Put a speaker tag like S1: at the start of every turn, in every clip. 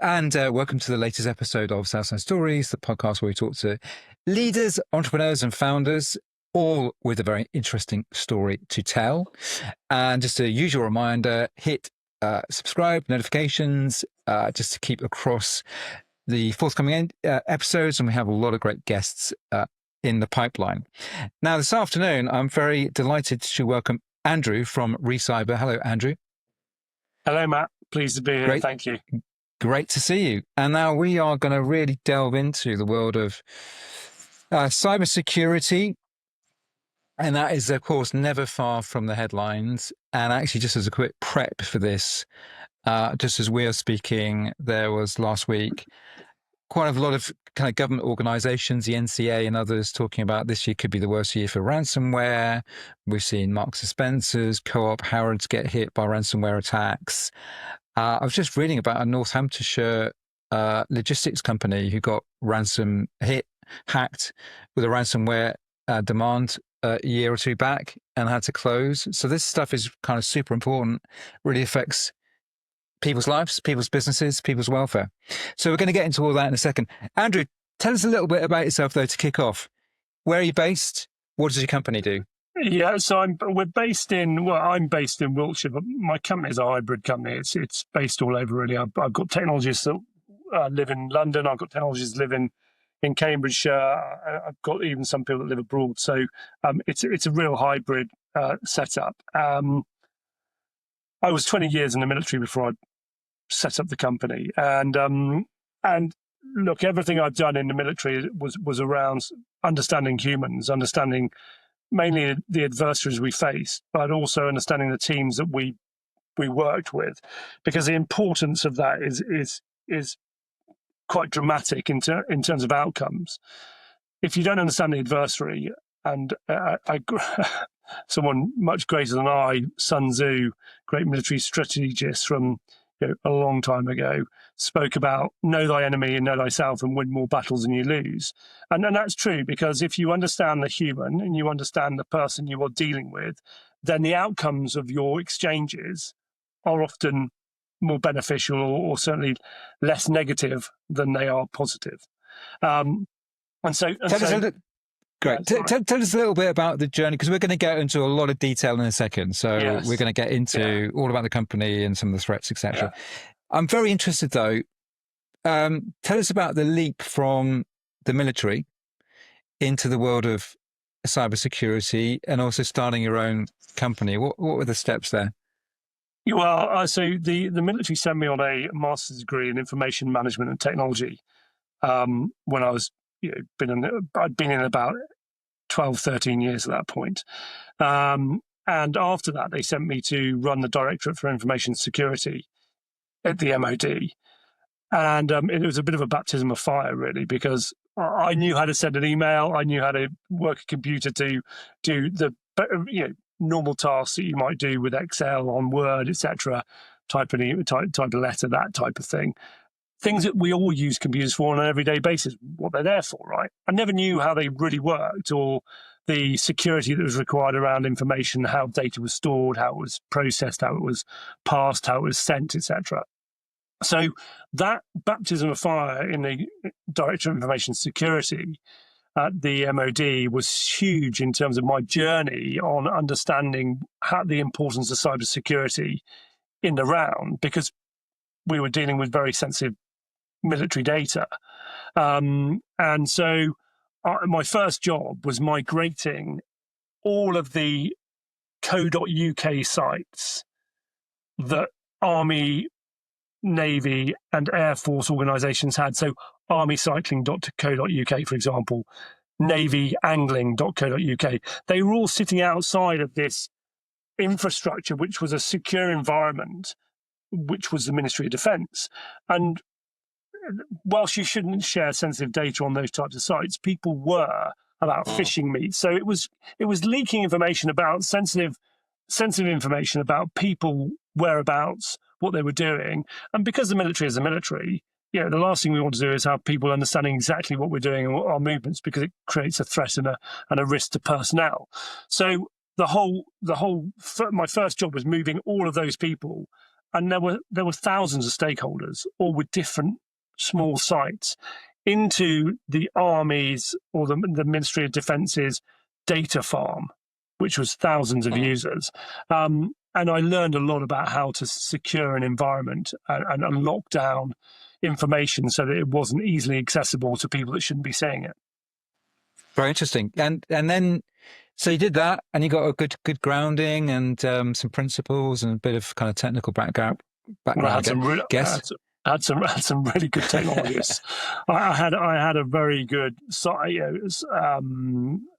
S1: and welcome to the latest episode of Southside Stories, the podcast where we talk to leaders, entrepreneurs, and founders, all with a very interesting story to tell. And just a usual reminder, hit subscribe, notifications, just to keep across the forthcoming episodes. And we have a lot of great guests in the pipeline. Now, this afternoon, I'm very delighted to welcome Andrew from Recyber. Hello, Andrew.
S2: Hello, Matt. Pleased to be here.
S1: Great.
S2: Thank you.
S1: Great to see you. And now we are going to really delve into the world of cybersecurity. And that is, of course, never far from the headlines. And actually, just as a quick prep for this, just as we are speaking, there was last week quite a lot of kind of government organizations, the NCA and others, talking about this year could be the worst year for ransomware. We've seen Marks and Spencer's, Co-op, Harrods get hit by ransomware attacks. I was just reading about a Northamptonshire logistics company who got hacked with a ransomware demand a year or two back and had to close. So this stuff is kind of super important, really affects people's lives, people's businesses, people's welfare. So we're going to get into all that in a second. Andrew, tell us a little bit about yourself, though, to kick off. Where are you based? What does your company do?
S2: Yeah, so I'm based in Wiltshire, but my company is a hybrid company. It's based all over, really. I've got technologists that live in London. I've got technologists that live in Cambridgeshire. I've got even some people that live abroad. So it's a real hybrid setup. I was 20 years in the military before I set up the company, and look, everything I've done in the military was around understanding humans, understanding mainly the adversaries we faced, but also understanding the teams that we worked with, because the importance of that is quite dramatic in terms of outcomes. If you don't understand the adversary, and someone much greater than I, Sun Tzu, great military strategist from a long time ago, spoke about know thy enemy and know thyself and win more battles than you lose. And that's true, because if you understand the human and you understand the person you are dealing with, then the outcomes of your exchanges are often more beneficial or certainly less negative than they are positive.
S1: Great. Tell us a little bit about the journey, because we're going to get into a lot of detail in a second. So
S2: Yes.
S1: We're going to get into all about the company and some of the threats, etc.
S2: Yeah.
S1: I'm very interested, though. Tell us about the leap from the military into the world of cybersecurity and also starting your own company. What were the steps there?
S2: Well, so the military sent me on a master's degree in information management and technology when I was, I'd been in about 12, 13 years at that point. And after that, they sent me to run the Directorate for Information Security at the MOD. And it was a bit of a baptism of fire, really, because I knew how to send an email. I knew how to work a computer to do the normal tasks that you might do with Excel, on Word, etc. Type a letter, that type of thing. Things that we all use computers for on an everyday basis, what they're there for, right? I never knew how they really worked, or the security that was required around information, how data was stored, how it was processed, how it was passed, how it was sent, etc. So that baptism of fire in the Director of Information Security at the MOD was huge in terms of my journey on understanding the importance of cybersecurity in the round, because we were dealing with very sensitive military data. And so my first job was migrating all of the .co.uk sites that Army, Navy and Air Force organisations had. So armycycling.co.uk, for example, navyangling.co.uk. They were all sitting outside of this infrastructure, which was a secure environment, which was the Ministry of Defence. And whilst you shouldn't share sensitive data on those types of sites, people were about phishing me. So it was leaking information about sensitive information about people, whereabouts, what they were doing. And because the military is the military, the last thing we want to do is have people understanding exactly what we're doing and what our movements, because it creates a threat and a risk to personnel. So my first job was moving all of those people and there were thousands of stakeholders, all with different small sites, into the Army's or the Ministry of Defence's data farm, which was thousands of users. And I learned a lot about how to secure an environment and lock down information so that it wasn't easily accessible to people that shouldn't be seeing it.
S1: Very interesting. And then, so you did that, and you got a good grounding and some principles and a bit of kind of technical background.
S2: Well, I had some really good technologists. I had a very good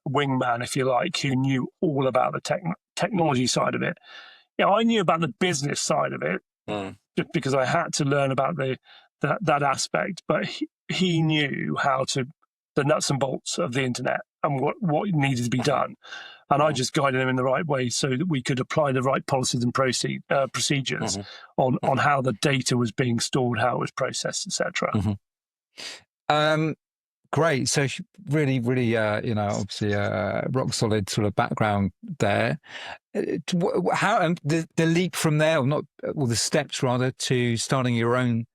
S2: wingman, if you like, who knew all about the technology side of it. I knew about the business side of it just because I had to learn about that aspect. But he knew the nuts and bolts of the internet and what needed to be done. And I just guided them in the right way so that we could apply the right policies and procedures on how the data was being stored, how it was processed, etc.
S1: Great. So really, really, obviously rock solid sort of background there. How and the leap from there, or not, or the steps rather, to starting your own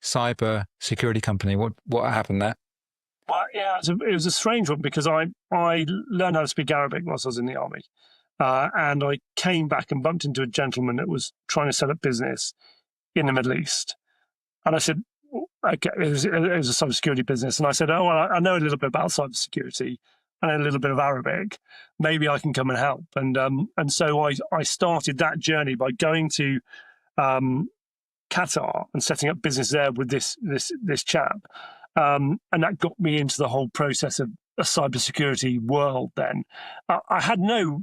S1: cyber security company? What happened there?
S2: Well, yeah, it was a strange one because I learned how to speak Arabic whilst I was in the army, and I came back and bumped into a gentleman that was trying to set up business in the Middle East, and I said, okay, it was a cybersecurity business, and I said, oh, well, I know a little bit about cybersecurity and a little bit of Arabic. Maybe I can come and help, and so I started that journey by going to Qatar and setting up business there with this chap. And that got me into the whole process of a cybersecurity world then. I had no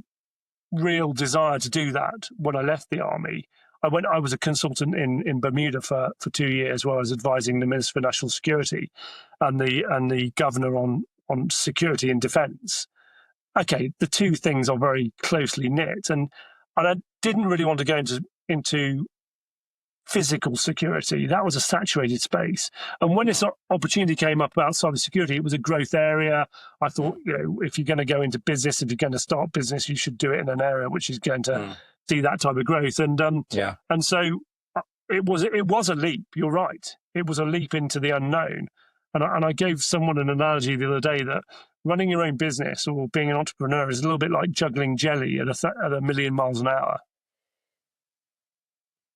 S2: real desire to do that when I left the army. I was a consultant in Bermuda for 2 years where I was advising the Minister for National Security and the governor on security and defence. Okay, the two things are very closely knit, and I didn't really want to go into physical security. That was a saturated space. And when this opportunity came up about cybersecurity, it was a growth area. I thought, if you're going to go into business, if you're going to start business, you should do it in an area which is going to see that type of growth. And and so it was a leap. You're right. It was a leap into the unknown. And I gave someone an analogy the other day that running your own business or being an entrepreneur is a little bit like juggling jelly at a million miles an hour.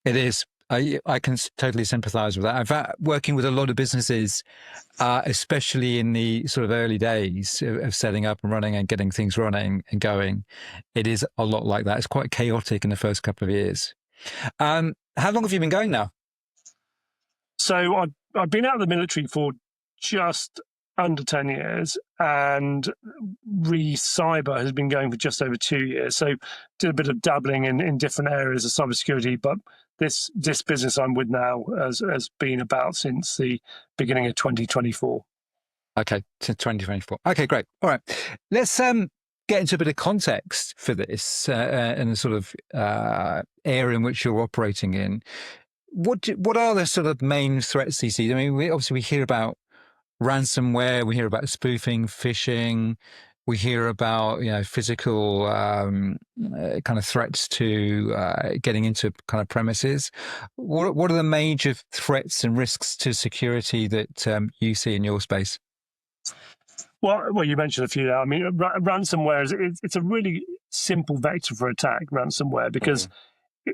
S1: It is. I can totally sympathize with that. In fact, working with a lot of businesses, especially in the sort of early days of setting up and running and getting things running and going, it is a lot like that. It's quite chaotic in the first couple of years. How long have you been going now?
S2: So I've been out of the military for just under 10 years, and Recyber has been going for just over 2 years. So did a bit of dabbling in different areas of cybersecurity, but this business I'm with now has been about since the beginning of 2024.
S1: Okay, to 2024. Okay, great. All right, let's get into a bit of context for this and the sort of area in which you're operating in. What are the sort of main threats you see? I mean, we hear about ransomware, we hear about spoofing, phishing, we hear about physical kind of threats to getting into kind of premises. What are the major threats and risks to security that you see in your space?
S2: Well, you mentioned a few there. I mean, ransomware it's a really simple vector for attack. Ransomware because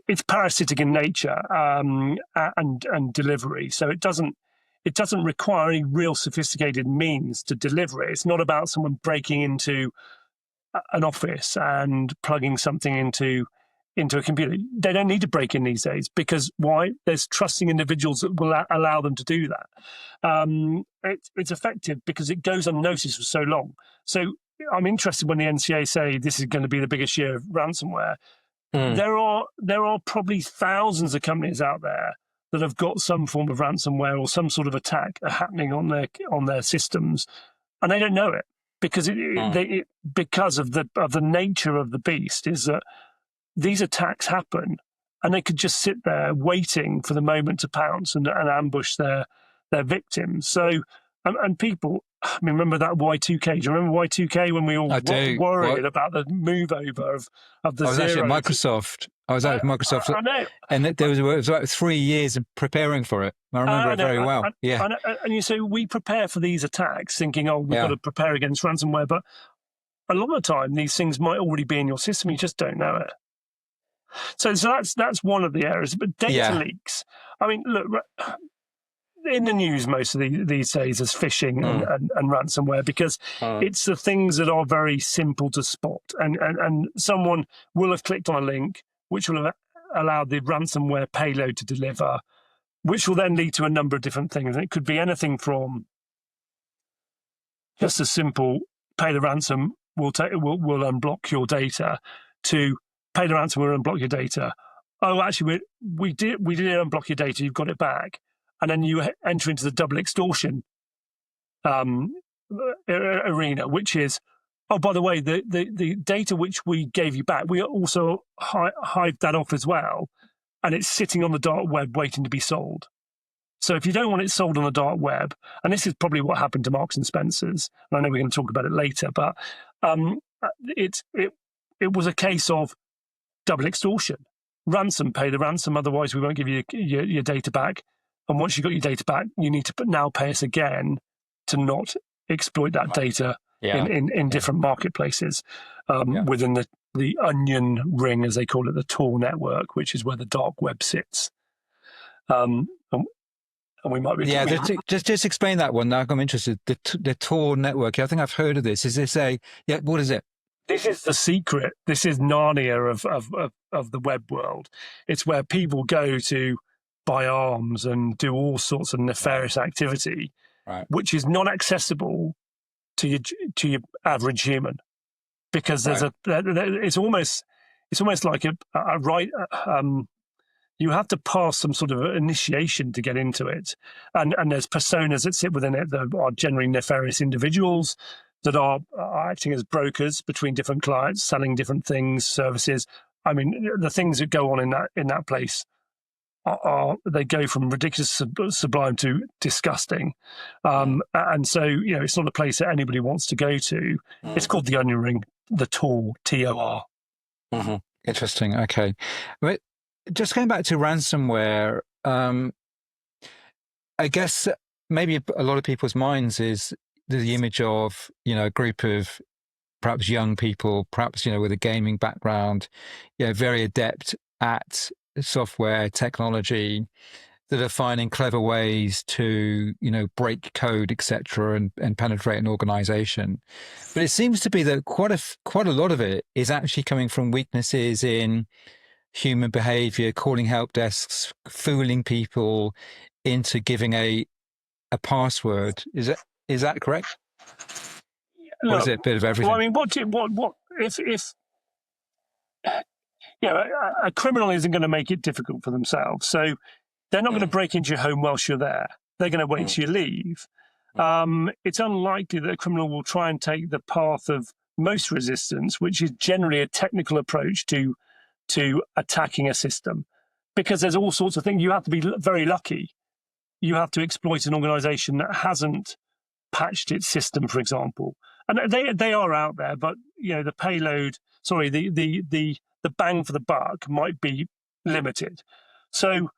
S2: it's parasitic in nature and delivery, so it doesn't require any real sophisticated means to deliver it. It's not about someone breaking into an office and plugging something into a computer. They don't need to break in these days because why? There's trusting individuals that will allow them to do that. It's effective because it goes unnoticed for so long. So I'm interested when the NCA say this is going to be the biggest year of ransomware. There are probably thousands of companies out there that have got some form of ransomware or some sort of attack happening on their systems, and they don't know it because because of the nature of the beast is that these attacks happen, and they could just sit there waiting for the moment to pounce and ambush their victims. So, and people, I mean, remember that Y2K? Do you remember Y2K when we all worried about the move over of the
S1: I was
S2: zero?
S1: actually at Microsoft I was out with Microsoft,
S2: I know.
S1: and it was about 3 years of preparing for it. I remember it very well. Yeah.
S2: And you say we prepare for these attacks thinking, oh, we've got to prepare against ransomware. But a lot of the time, these things might already be in your system. You just don't know it. So that's one of the areas. But data leaks, I mean, look, in the news most of these days as phishing and ransomware, because it's the things that are very simple to spot. And someone will have clicked on a link, which will have allowed the ransomware payload to deliver, which will then lead to a number of different things. And it could be anything from just a simple pay the ransom, we'll unblock your data, to pay the ransom, we'll unblock your data. Oh, actually, we did unblock your data, you've got it back. And then you enter into the double extortion arena, which is, oh, by the way, the data which we gave you back, we also hide that off as well. And it's sitting on the dark web waiting to be sold. So if you don't want it sold on the dark web, and this is probably what happened to Marks and Spencer's, and I know we're going to talk about it later, but it was a case of double extortion. Ransom, pay the ransom, otherwise we won't give you your data back. And once you've got your data back, you need to now pay us again to not exploit that data in different marketplaces within the onion ring, as they call it, the Tor network, which is where the dark web sits. And we might be
S1: just explain that one. Now I'm interested. The Tor network. I think I've heard of this. Is this what is it?
S2: This is the secret. This is Narnia of the web world. It's where people go to buy arms and do all sorts of nefarious activity, which is not accessible to your average human, because there's it's almost like a right. You have to pass some sort of initiation to get into it, and there's personas that sit within it that are generally nefarious individuals that are acting as brokers between different clients, selling different things, services. I mean, the things that go on in that place they go from ridiculous sublime to disgusting, and so it's not a place that anybody wants to go to. It's called the onion ring, the Tor, TOR.
S1: Interesting. Okay, but just going back to ransomware, I guess maybe a lot of people's minds is the image of a group of perhaps young people, perhaps with a gaming background, very adept at software technology, that are finding clever ways to break code, etc., and penetrate an organization. But it seems to be that quite a lot of it is actually coming from weaknesses in human behavior, calling help desks, fooling people into giving a password. Is that correct?
S2: Look,
S1: or is it a bit of everything?
S2: Well, I mean, what if a criminal isn't going to make it difficult for themselves, so they're not going to break into your home whilst you're there. They're going to wait till you leave. It's unlikely that a criminal will try and take the path of most resistance, which is generally a technical approach to attacking a system, because there's all sorts of things. You have to be very lucky. You have to exploit an organization that hasn't patched its system, for example. And they are out there, but the payload, the bang for the buck might be limited. So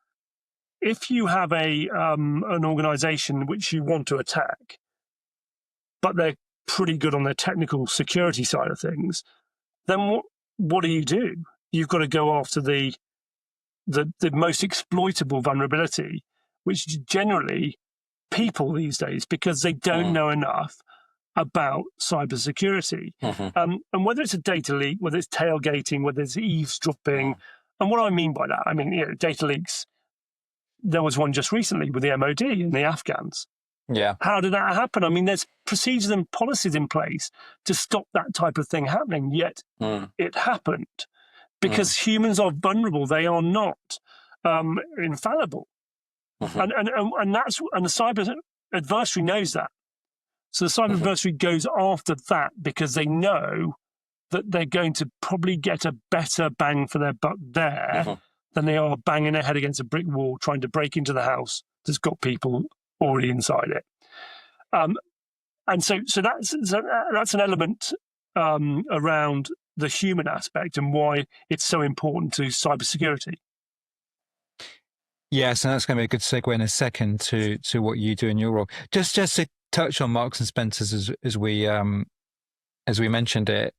S2: if you have an organization which you want to attack, but they're pretty good on their technical security side of things, then what do? You've got to go after the most exploitable vulnerability, which is generally people these days, because they don't know enough about cybersecurity. And whether it's a data leak, whether it's tailgating, whether it's eavesdropping, and what I mean by that, I mean, data leaks, there was one just recently with the MOD and the Afghans.
S1: Yeah.
S2: How did that happen? I mean, there's procedures and policies in place to stop that type of thing happening, yet it happened. Because humans are vulnerable. They are not infallible. And the cyber adversary knows that. So the cyber adversary goes after that because they know that they're going to probably get a better bang for their buck there than they are banging their head against a brick wall trying to break into the house that's got people already inside it. And so that's an element around the human aspect and why it's so important to cybersecurity.
S1: Yes, and that's going to be a good segue in a second to what you do in your role. Just to touch on Marks and Spencers as we mentioned it.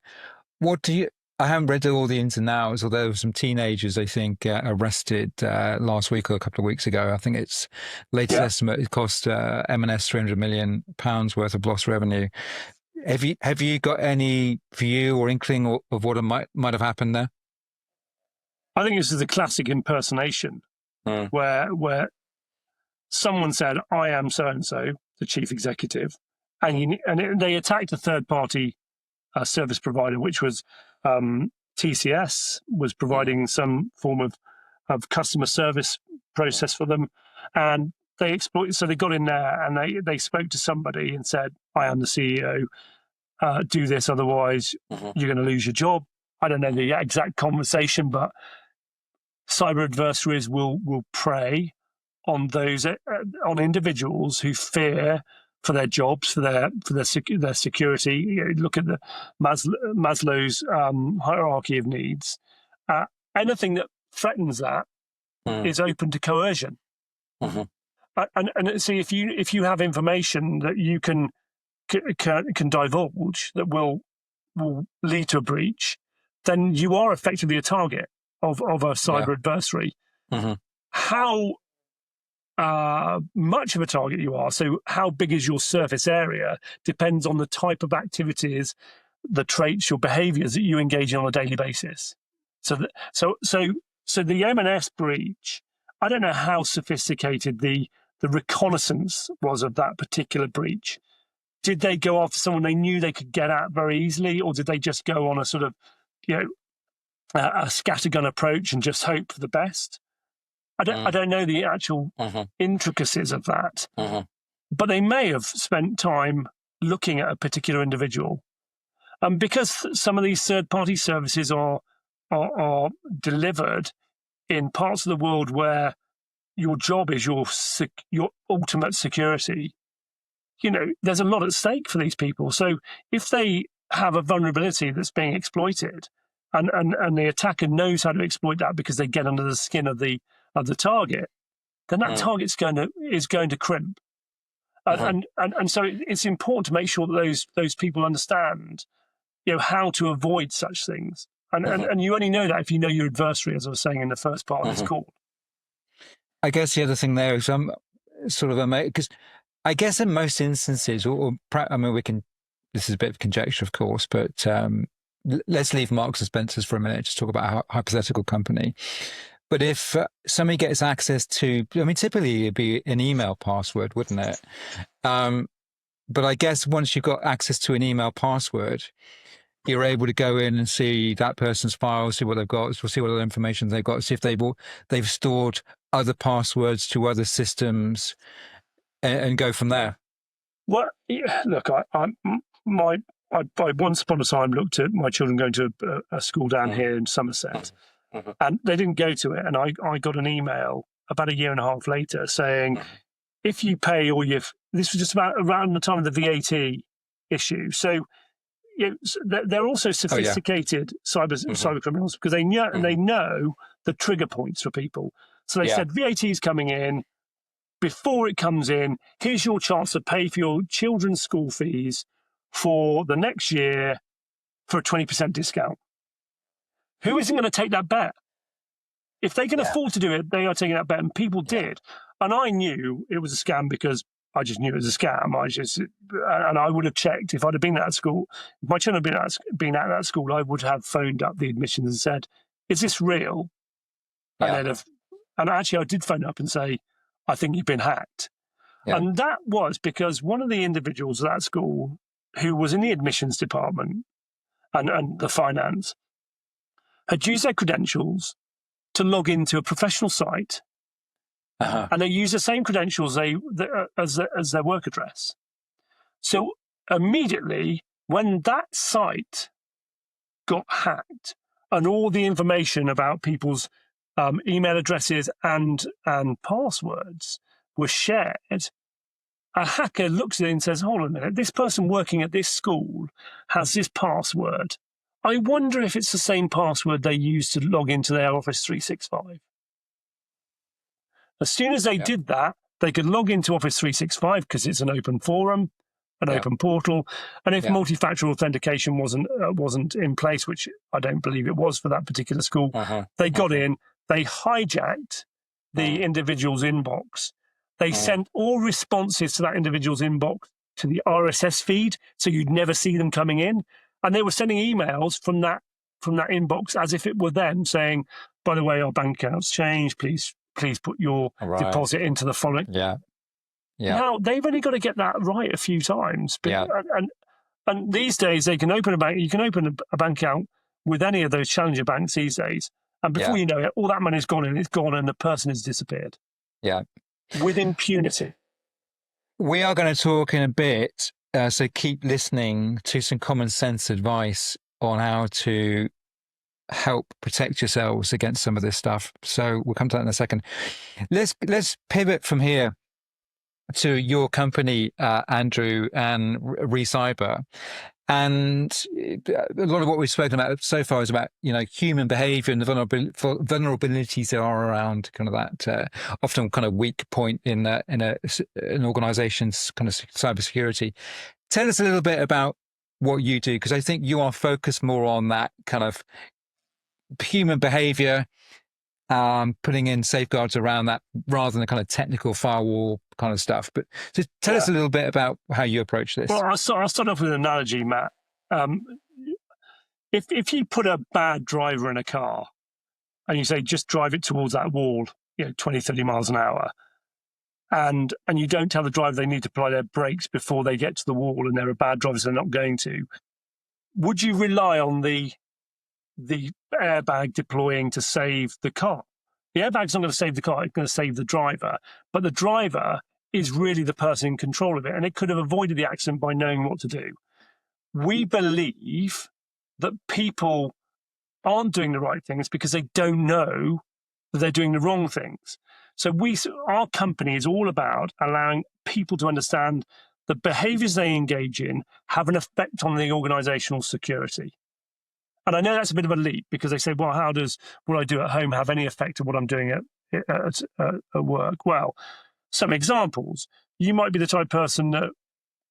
S1: What do you? I haven't read all the ins and outs, although there were some teenagers, I think, arrested last week or a couple of weeks ago. I think it's latest estimate, it cost M&S £300 million worth of lost revenue. Have you got any view or inkling of what might have happened there?
S2: I think this is a classic impersonation where someone said, "I am so and so, the chief executive," and they attacked a third party service provider, which was TCS, was providing some form of customer service process for them, and they exploited. So they got in there and they spoke to somebody and said, "I am the CEO. Do this, otherwise you're going to lose your job." I don't know the exact conversation, but cyber adversaries will prey on those on individuals who fear for their jobs, for their security. You know, look at the Maslow's hierarchy of needs. Anything that threatens that is open to coercion. And see, if you have information that you can divulge that will lead to a breach, then you are effectively a target of a cyber adversary. How much of a target you are, so how big is your surface area, depends on the type of activities, the traits, your behaviours that you engage in on a daily basis. So the M&S breach, I don't know how sophisticated the reconnaissance was of that particular breach. Did they go after someone they knew they could get at very easily, or did they just go on a sort of, a scattergun approach and just hope for the best? I don't know the actual intricacies of that, but they may have spent time looking at a particular individual. Because some of these third-party services are delivered in parts of the world where your job is your ultimate security, there's a lot at stake for these people. So if they have a vulnerability that's being exploited, and the attacker knows how to exploit that because they get under the skin of the target, then that target's going to crimp. And so it's important to make sure that those people understand, how to avoid such things. And you only know that if you know your adversary, as I was saying in the first part of this call.
S1: I guess the other thing there is sort of because I guess in most instances, this is a bit of conjecture, of course, but let's leave Marks and Spencers for a minute, just talk about a hypothetical company. But if somebody gets access to, typically it'd be an email password, wouldn't it? But I guess once you've got access to an email password, you're able to go in and see that person's file, see what they've got, see what other information they've got, see if they've stored other passwords to other systems, and go from there.
S2: Well, look, I once upon a time looked at my children going to a school down here in Somerset, and they didn't go to it. And I got an email about a year and a half later saying, if you pay all this was just about around the time of the VAT issue. So they're also sophisticated cyber criminals, because they know the trigger points for people. So they said, VAT is coming in. Before it comes in, here's your chance to pay for your children's school fees for the next year for a 20% discount. Who isn't going to take that bet? If they can afford to do it, they are taking that bet, and people did. And I knew it was a scam because I just knew it was a scam. And I would have checked if I'd have been at that school. If my children had been at that school, I would have phoned up the admissions and said, "Is this real?" And actually, I did phone up and say, "I think you've been hacked." And that was because one of the individuals at that school, who was in the admissions department and the finance, had used their credentials to log into a professional site, and they used the same credentials as their work address. So immediately, when that site got hacked and all the information about people's email addresses and passwords were shared, a hacker looks at it and says, "Hold on a minute, this person working at this school has this password I wonder if it's the same password they use to log into their Office 365. As soon as they did that, they could log into Office 365 because it's an open forum, an open portal, and if multi-factor authentication wasn't in place, which I don't believe it was for that particular school, they got in, they hijacked the individual's inbox. They sent all responses to that individual's inbox to the RSS feed, so you'd never see them coming in, and they were sending emails from that inbox as if it were them saying, "By the way, our bank account's changed. Please put your deposit into the following." Now they've only got to get that right a few times. And these days they can open a bank. You can open a bank account with any of those challenger banks these days, and before you know it, all that money's gone, and it's gone, and the person has disappeared. With impunity.
S1: We are going to talk in a bit, so keep listening to some common sense advice on how to help protect yourselves against some of this stuff. So we'll come to that in a second. Let's pivot from here to your company, Andrew, and Recyber. And a lot of what we've spoken about so far is about, human behavior and the vulnerabilities there are around kind of that often kind of weak point in an organization's kind of cybersecurity. Tell us a little bit about what you do, because I think you are focused more on that kind of human behavior, putting in safeguards around that rather than the kind of technical firewall kind of stuff. But just tell us a little bit about how you approach this.
S2: Well, I'll start off with an analogy, Matt. If you put a bad driver in a car and you say, just drive it towards that wall, 20, 30 miles an hour, and you don't tell the driver they need to apply their brakes before they get to the wall and they're a bad driver, so they're not going to, would you rely on the airbag deploying to save the car? The airbag's not going to save the car, it's going to save the driver. But the driver is really the person in control of it, and it could have avoided the accident by knowing what to do. We believe that people aren't doing the right things because they don't know that they're doing the wrong things. So our company is all about allowing people to understand the behaviors they engage in have an effect on the organizational security. And I know that's a bit of a leap because they say, well, how does what I do at home have any effect on what I'm doing at work? Well, some examples. You might be the type of person that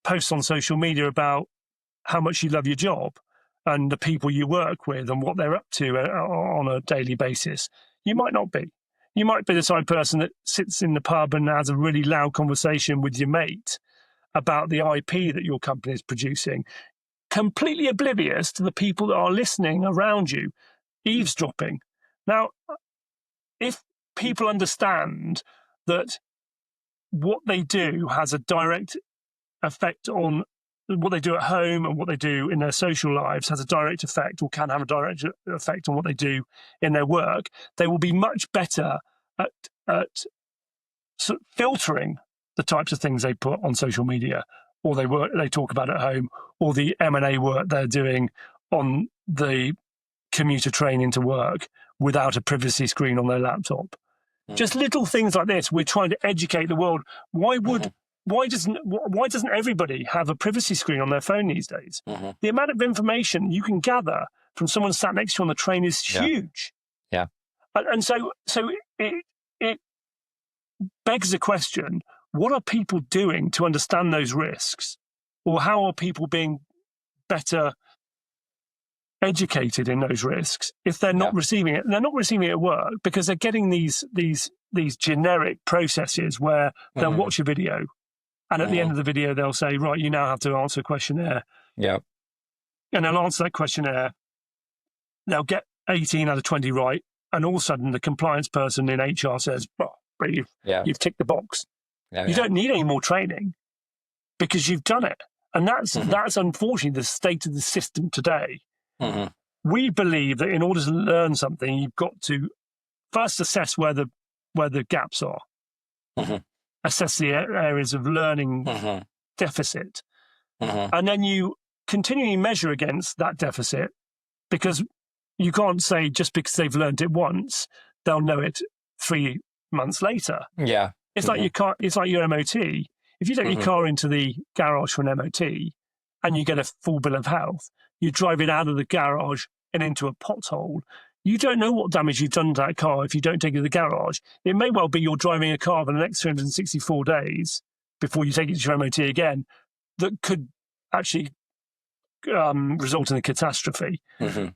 S2: posts on social media about how much you love your job and the people you work with and what they're up to on a daily basis. You might not be. You might be the type of person that sits in the pub and has a really loud conversation with your mate about the IP that your company is producing, completely oblivious to the people that are listening around you, eavesdropping. Now, if people understand that what they do has a direct effect on what they do at home and what they do in their social lives has a direct effect or can have a direct effect on what they do in their work, they will be much better at sort of filtering the types of things they put on social media or they talk about at home, or the M&A work they're doing on the commuter train into work without a privacy screen on their laptop. Just little things like this. We're trying to educate the world. Why doesn't everybody have a privacy screen on their phone these days? The amount of information you can gather from someone sat next to you on the train is huge. And so it begs the question, what are people doing to understand those risks? Or how are people being better educated in those risks if they're not receiving it? They're not receiving it at work because they're getting these generic processes where they'll watch a video and at the end of the video they'll say, right, you now have to answer a questionnaire. And they'll answer that questionnaire. They'll get 18 out of 20 right. And all of a sudden the compliance person in HR says, you've ticked the box. You don't need any more training because you've done it. And that's unfortunately the state of the system today. We believe that in order to learn something, you've got to first assess where the gaps are, assess the areas of learning deficit, and then you continually measure against that deficit, because you can't say just because they've learned it once, they'll know it 3 months later. It's like your car. It's like your MOT. If you take your car into the garage for an MOT and you get a full bill of health, you drive it out of the garage and into a pothole, you don't know what damage you've done to that car if you don't take it to the garage. It may well be you're driving a car for the next 364 days before you take it to your MOT again that could actually result in a catastrophe.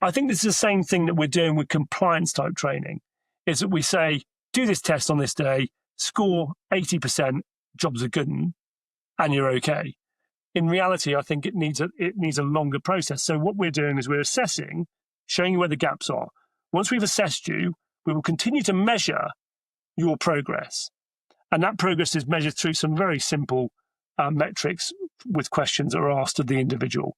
S2: I think this is the same thing that we're doing with compliance type training, is that we say, do this test on this day, score 80%, jobs are good, and you're okay. In reality, I think it needs a longer process. So what we're doing is we're assessing, showing you where the gaps are. Once we've assessed you, we will continue to measure your progress. And that progress is measured through some very simple metrics with questions that are asked of the individual.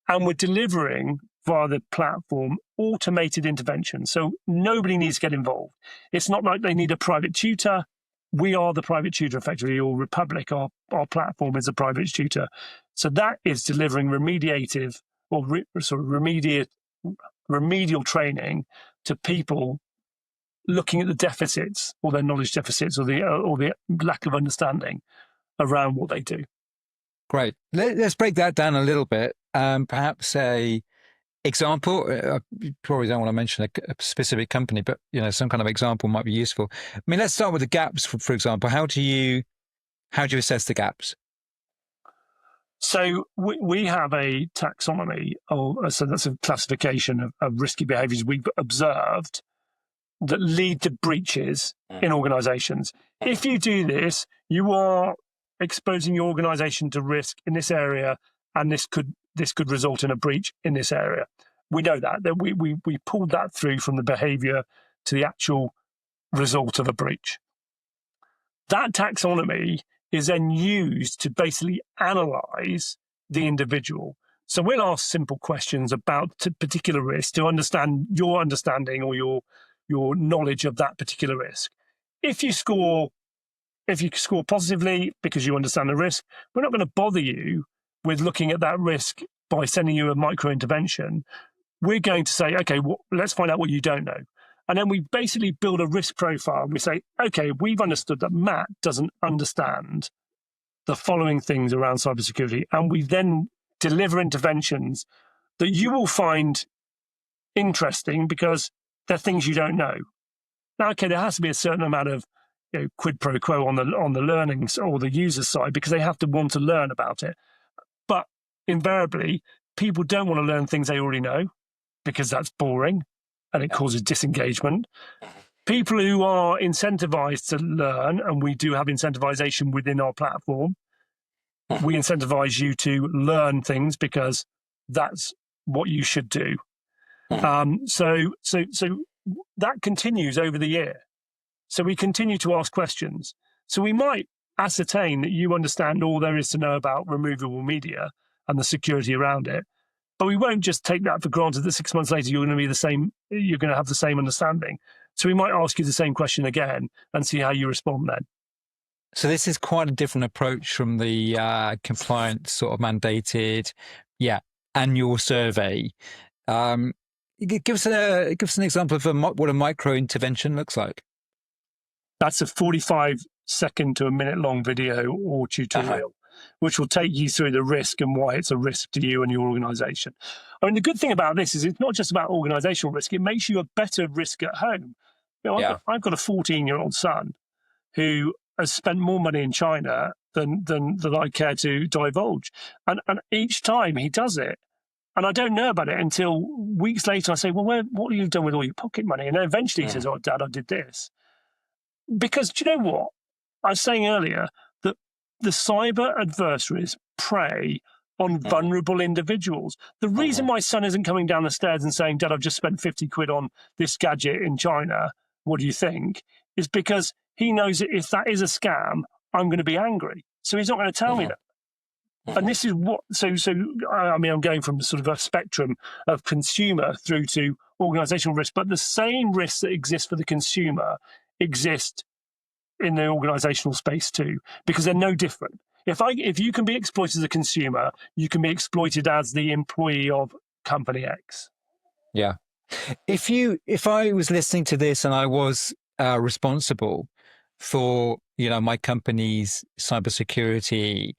S2: And we're delivering via the platform automated intervention. So nobody needs to get involved. It's not like they need a private tutor. We are the private tutor, effectively, or Republic, our platform is a private tutor. So that is delivering remediative or remedial training to people looking at the deficits or their knowledge deficits or the lack of understanding around what they do.
S1: Great. Let's break that down a little bit. Perhaps a example. You probably don't want to mention a specific company, but some kind of example might be useful. I mean, let's start with the gaps. For example, how do you assess the gaps?
S2: So we have a taxonomy, so that's a classification of risky behaviours we've observed that lead to breaches in organisations. If you do this, you are exposing your organisation to risk in this area, and this could result in a breach in this area. We know that we pulled that through from the behaviour to the actual result of a breach. That taxonomy is then used to basically analyse the individual. So we'll ask simple questions about particular risk to understand your understanding or your knowledge of that particular risk. If you score positively because you understand the risk, we're not going to bother you with looking at that risk by sending you a micro intervention. We're going to say, okay, let's find out what you don't know. And then we basically build a risk profile. We say, okay, we've understood that Matt doesn't understand the following things around cybersecurity. And we then deliver interventions that you will find interesting because they're things you don't know. Now, okay, there has to be a certain amount of quid pro quo on the learnings or the user side because they have to want to learn about it. But invariably, people don't want to learn things they already know because that's boring and it causes disengagement. People who are incentivized to learn, and we do have incentivization within our platform, we incentivize you to learn things because that's what you should do. So that continues over the year. So we continue to ask questions. So we might ascertain that you understand all there is to know about removable media and the security around it. But we won't just take that for granted that 6 months later you're going to have the same understanding. So we might ask you the same question again and see how you respond then.
S1: So this is quite a different approach from the compliance sort of mandated, annual survey. Give us an example of what a micro intervention looks like.
S2: That's a 45-second to a minute-long video or tutorial, which will take you through the risk and why it's a risk to you and your organisation. I mean, the good thing about this is it's not just about organisational risk; it makes you a better risk at home. I've got a 14-year-old son who has spent more money in China than I care to divulge, and each time he does it. And I don't know about it until weeks later. I say, well, what have you done with all your pocket money? And then eventually he says, oh, Dad, I did this. Because do you know what? I was saying earlier that the cyber adversaries prey on vulnerable individuals. The reason my son isn't coming down the stairs and saying, Dad, I've just spent 50 quid on this gadget in China, what do you think? Is because he knows that if that is a scam, I'm going to be angry. So he's not going to tell me that. And this is I'm going from sort of a spectrum of consumer through to organizational risk, but the same risks that exist for the consumer exist in the organizational space too, because they're no different. If you can be exploited as a consumer, you can be exploited as the employee of company X.
S1: Yeah. If I was listening to this and I was responsible for my company's cybersecurity,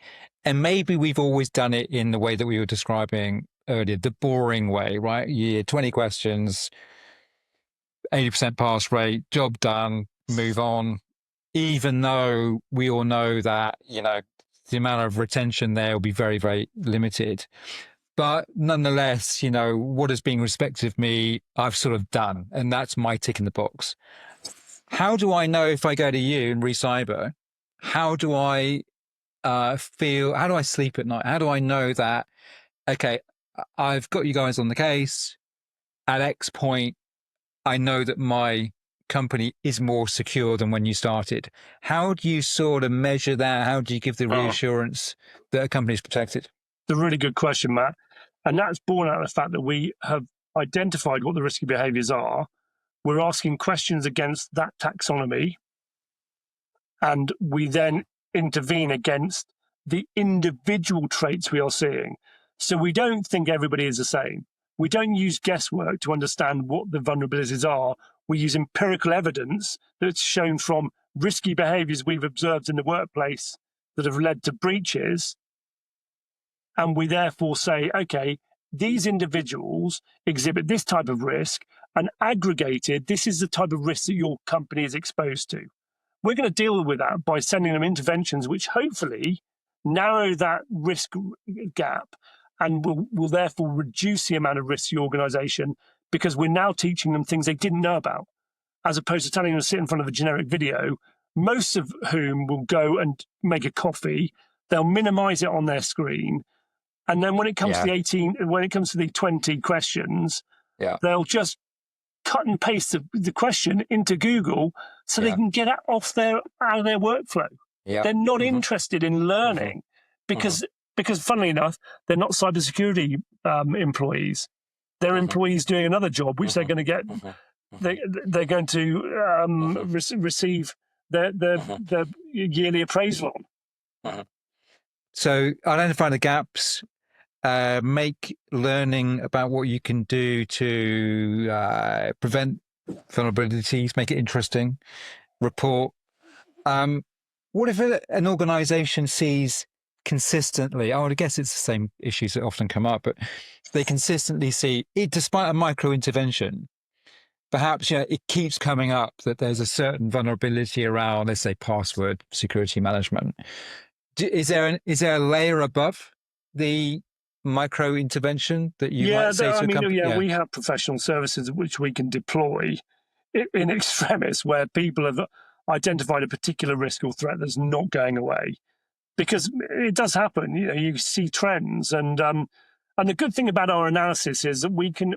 S1: and maybe we've always done it in the way that we were describing earlier, the boring way, right? 20 questions, 80% pass rate, job done, move on. Even though we all know that, the amount of retention there will be very, very limited. But nonetheless, what is being respected of me, I've sort of done. And that's my tick in the box. How do I know if I go to you and Recyber, how do I feel? How do I sleep at night? How do I know that, okay, I've got you guys on the case at X point, I know that my company is more secure than when you started. How do you sort of measure that? How do you give the reassurance that a company is protected?
S2: It's a really good question, Matt. And that's born out of the fact that we have identified what the risky behaviors are. We're asking questions against that taxonomy, and we then intervene against the individual traits we are seeing. So we don't think everybody is the same. We don't use guesswork to understand what the vulnerabilities are. We use empirical evidence that's shown from risky behaviors we've observed in the workplace that have led to breaches. And we therefore say, okay, these individuals exhibit this type of risk, and aggregated, this is the type of risk that your company is exposed to. We're going to deal with that by sending them interventions which hopefully narrow that risk gap and will therefore reduce the amount of risk to the organization, because we're now teaching them things they didn't know about, as opposed to telling them to sit in front of a generic video, most of whom will go and make a coffee, they'll minimize it on their screen, and then when it comes to the 20 questions, they'll just cut and paste the question into Google so they can get it out of their workflow. They're not interested in learning because funnily enough, they're not cybersecurity employees. They're employees doing another job, which they're going to get. They're going to receive their yearly appraisal on.
S1: So identify the gaps, make learning about what you can do to prevent vulnerabilities, make it interesting, report. What if an organization sees consistently, I would guess it's the same issues that often come up, but they consistently see, despite a micro intervention, perhaps it keeps coming up that there's a certain vulnerability around, let's say, password security management. Is there a layer above the micro intervention that you might say to a company?
S2: We have professional services which we can deploy in extremis, where people have identified a particular risk or threat that's not going away, because it does happen. You see trends, and the good thing about our analysis is that we can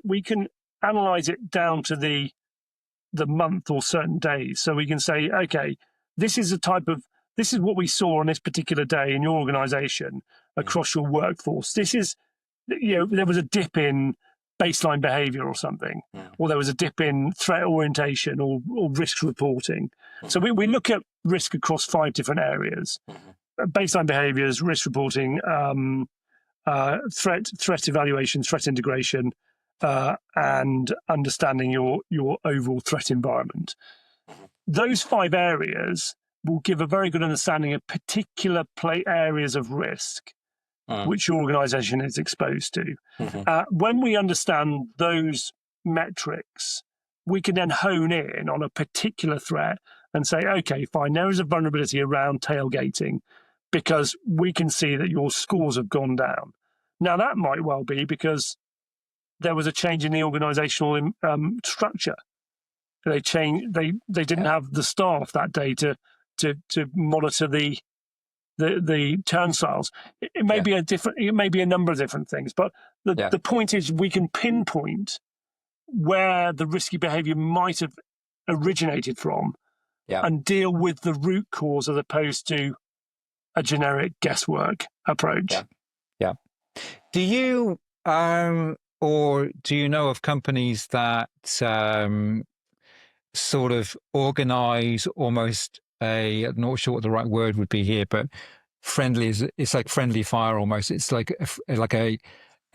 S2: analyze it down to the month or certain days. So we can say, okay, this is what we saw on this particular day in your organization across your workforce. This is, there was a dip in baseline behavior or something, or there was a dip in threat orientation or risk reporting. So we look at risk across 5 different areas: baseline behaviors, risk reporting, threat evaluation, threat integration, and understanding your overall threat environment. Those 5 areas will give a very good understanding of particular areas of risk which your organization is exposed to. When we understand those metrics, we can then hone in on a particular threat and say, okay, fine, there is a vulnerability around tailgating because we can see that your scores have gone down. Now, that might well be because there was a change in the organizational structure. They changed. They didn't have the staff that day to monitor the turnstiles. It may be it may be a number of different things, but the point is we can pinpoint where the risky behavior might have originated from, and deal with the root cause as opposed to a generic guesswork approach.
S1: Yeah. Do you or do you know of companies that sort of organize almost I'm not sure what the right word would be here, but it's like friendly fire almost. It's like a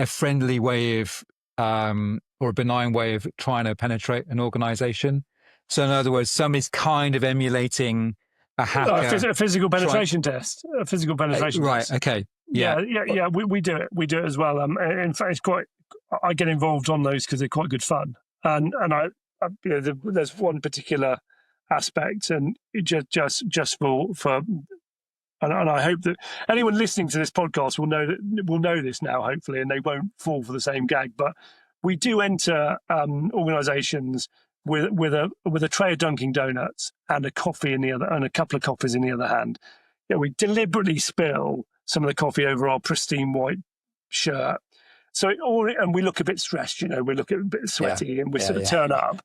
S1: friendly way of or a benign way of trying to penetrate an organization. So in other words, some is kind of emulating a hacker.
S2: A physical penetration test. A physical penetration
S1: Right.
S2: test.
S1: Okay. Yeah.
S2: Yeah. We do it. We do it as well. In fact, it's quite. I get involved on those because they're quite good fun. And there's one particular aspect, and it just for and I hope that anyone listening to this podcast will know this now, hopefully, and they won't fall for the same gag. But we do enter organisations with a tray of Dunkin' Donuts and a coffee in the other, and a couple of coffees in the other hand. We deliberately spill some of the coffee over our pristine white shirt. And we look a bit stressed, we look a bit sweaty, and we sort of turn up.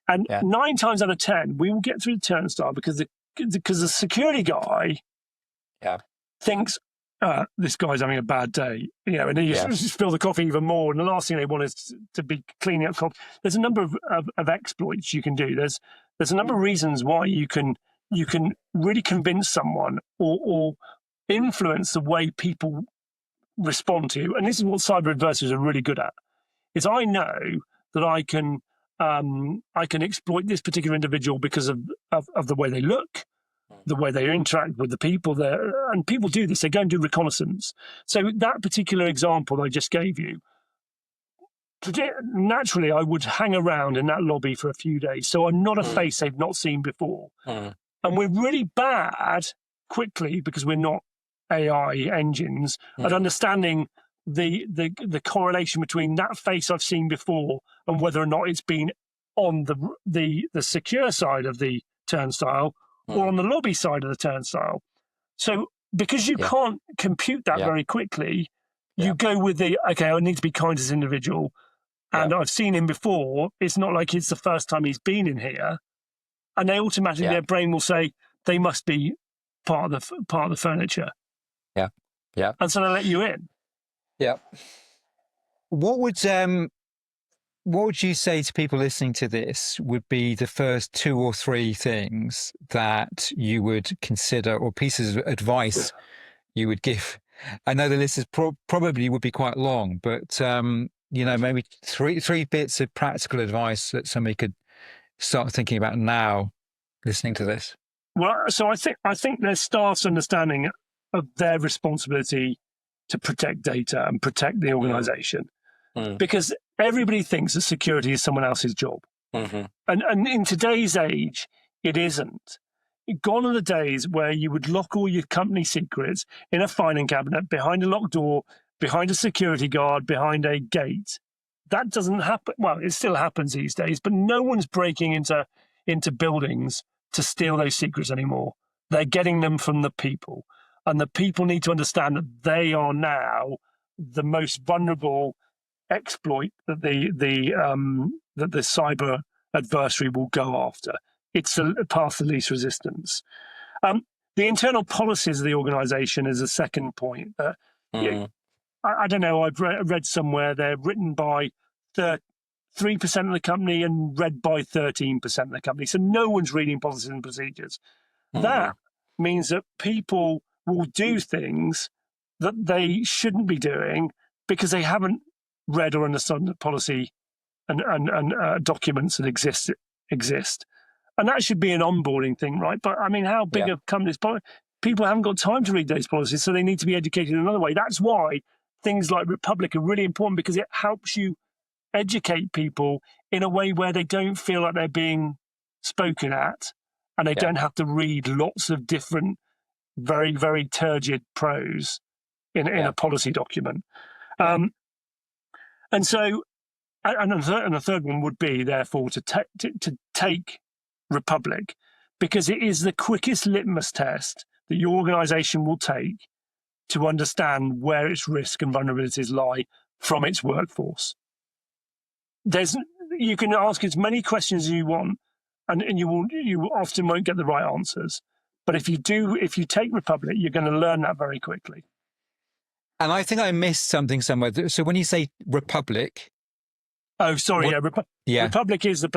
S2: And 9 times out of 10, we will get through the turnstile because the security guy thinks this guy's having a bad day, and he spill the coffee even more. And the last thing they want is to be cleaning up coffee. There's a number of exploits you can do. There's a number of reasons why you can really convince someone or influence the way people respond to you. And this is what cyber adversaries are really good at. Is I know that I can exploit this particular individual because of the way they look, the way they interact with the people there. And people do this, they go and do reconnaissance. So that particular example I just gave you, naturally I would hang around in that lobby for a few days. So I'm not a face they've not seen before. And we're really bad quickly, because we're not AI engines, at understanding the correlation between that face I've seen before and whether or not it's been on the secure side of the turnstile or on the lobby side of the turnstile. So because you can't compute that very quickly, you go with I need to be kind to this individual, and I've seen him before. It's not like it's the first time he's been in here, and they automatically their brain will say they must be part of the furniture. And so they let you in.
S1: What would you say to people listening to this would be the first 2 or 3 things that you would consider, or pieces of advice you would give? I know the list is probably would be quite long, but maybe three bits of practical advice that somebody could start thinking about now, listening to this.
S2: Well, so I think there's staff's understanding of their responsibility to protect data and protect the organisation, because everybody thinks that security is someone else's job, and in today's age, it isn't. Gone are the days where you would lock all your company secrets in a filing cabinet, behind a locked door, behind a security guard, behind a gate. That doesn't happen. Well, it still happens these days, but no one's breaking into buildings to steal those secrets anymore. They're getting them from the people. And the people need to understand that they are now the most vulnerable exploit that the cyber adversary will go after. It's a path of least resistance. The internal policies of the organisation is a second point. I don't know. I've read somewhere they're written by 3% of the company and read by 13% of the company. So no one's reading policies and procedures. That means that people will do things that they shouldn't be doing because they haven't read or understood the policy and documents that exist. And that should be an onboarding thing, right? But I mean, how big a company's people haven't got time to read those policies, so they need to be educated in another way. That's why things like Republic are really important, because it helps you educate people in a way where they don't feel like they're being spoken at, and they don't have to read lots of different, very, very turgid prose in a policy document. And so, and the third one would be, therefore, to take Republic, because it is the quickest litmus test that your organisation will take to understand where its risk and vulnerabilities lie from its workforce. You can ask as many questions as you want, and you often won't get the right answers. But if you take Republic, you're going to learn that very quickly.
S1: And I think I missed something somewhere. So when you say Republic,
S2: oh, sorry, Republic is the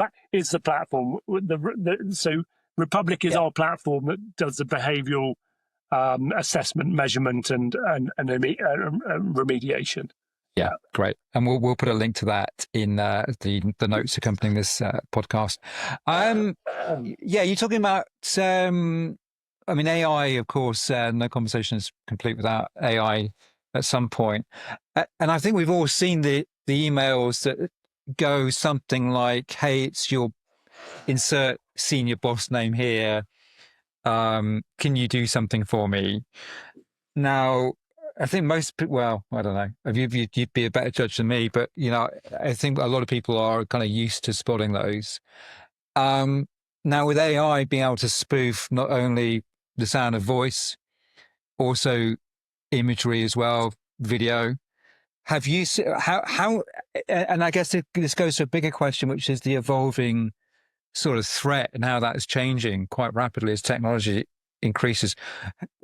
S2: platform. So Republic is our platform that does the behavioural assessment, measurement, and remediation.
S1: Yeah, great. And we'll put a link to that in the notes accompanying this podcast. You're talking about I mean, AI, of course, no conversation is complete without AI at some point. And I think we've all seen the emails that go something like, hey, it's your insert senior boss name here. Can you do something for me? Now, I think most people, well, I don't know, you'd be a better judge than me, but, I think a lot of people are kind of used to spotting those. Um, Now, with AI being able to spoof not only the sound of voice, also imagery as well, video. Have you how? And I guess this goes to a bigger question, which is the evolving sort of threat and how that is changing quite rapidly as technology increases.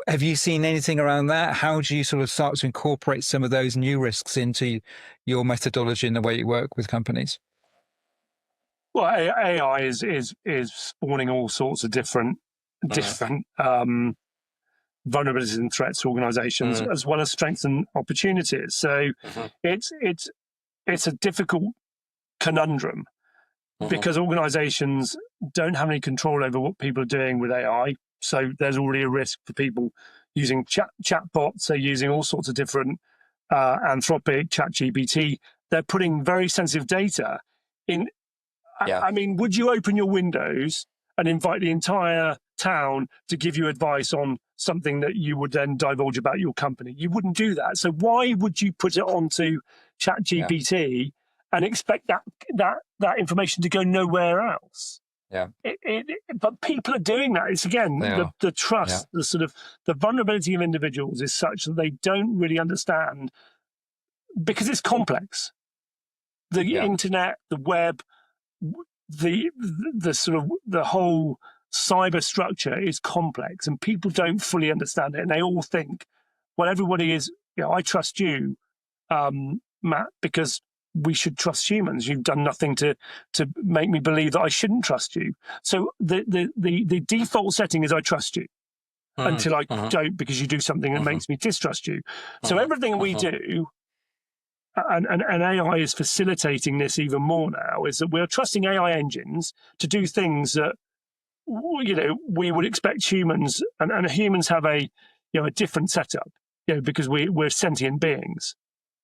S1: Have you seen anything around that? How do you sort of start to incorporate some of those new risks into your methodology and the way you work with companies?
S2: Well, AI is spawning all sorts of different vulnerabilities and threats to organizations, as well as strengths and opportunities. So it's a difficult conundrum because organizations don't have any control over what people are doing with AI. So there's already a risk for people using chatbots. They're using all sorts of different Anthropic, ChatGPT. They're putting very sensitive data in.
S1: Yeah.
S2: I mean, would you open your windows and invite the entire town to give you advice on something that you would then divulge about your company? You wouldn't do that. So why would you put it onto ChatGPT and expect that information to go nowhere else?
S1: Yeah.
S2: But people are doing that. It's again the trust, the sort of the vulnerability of individuals is such that they don't really understand because it's complex. The internet, the web, the sort of the whole cyber structure is complex, and people don't fully understand it. And they all think, well, everybody is. I trust you, Matt, because we should trust humans. You've done nothing to make me believe that I shouldn't trust you. So the default setting is I trust you until I don't, because you do something that makes me distrust you. So everything we do, and AI is facilitating this even more now, is that we're trusting AI engines to do things that we would expect humans, and humans have a different setup, because we're sentient beings.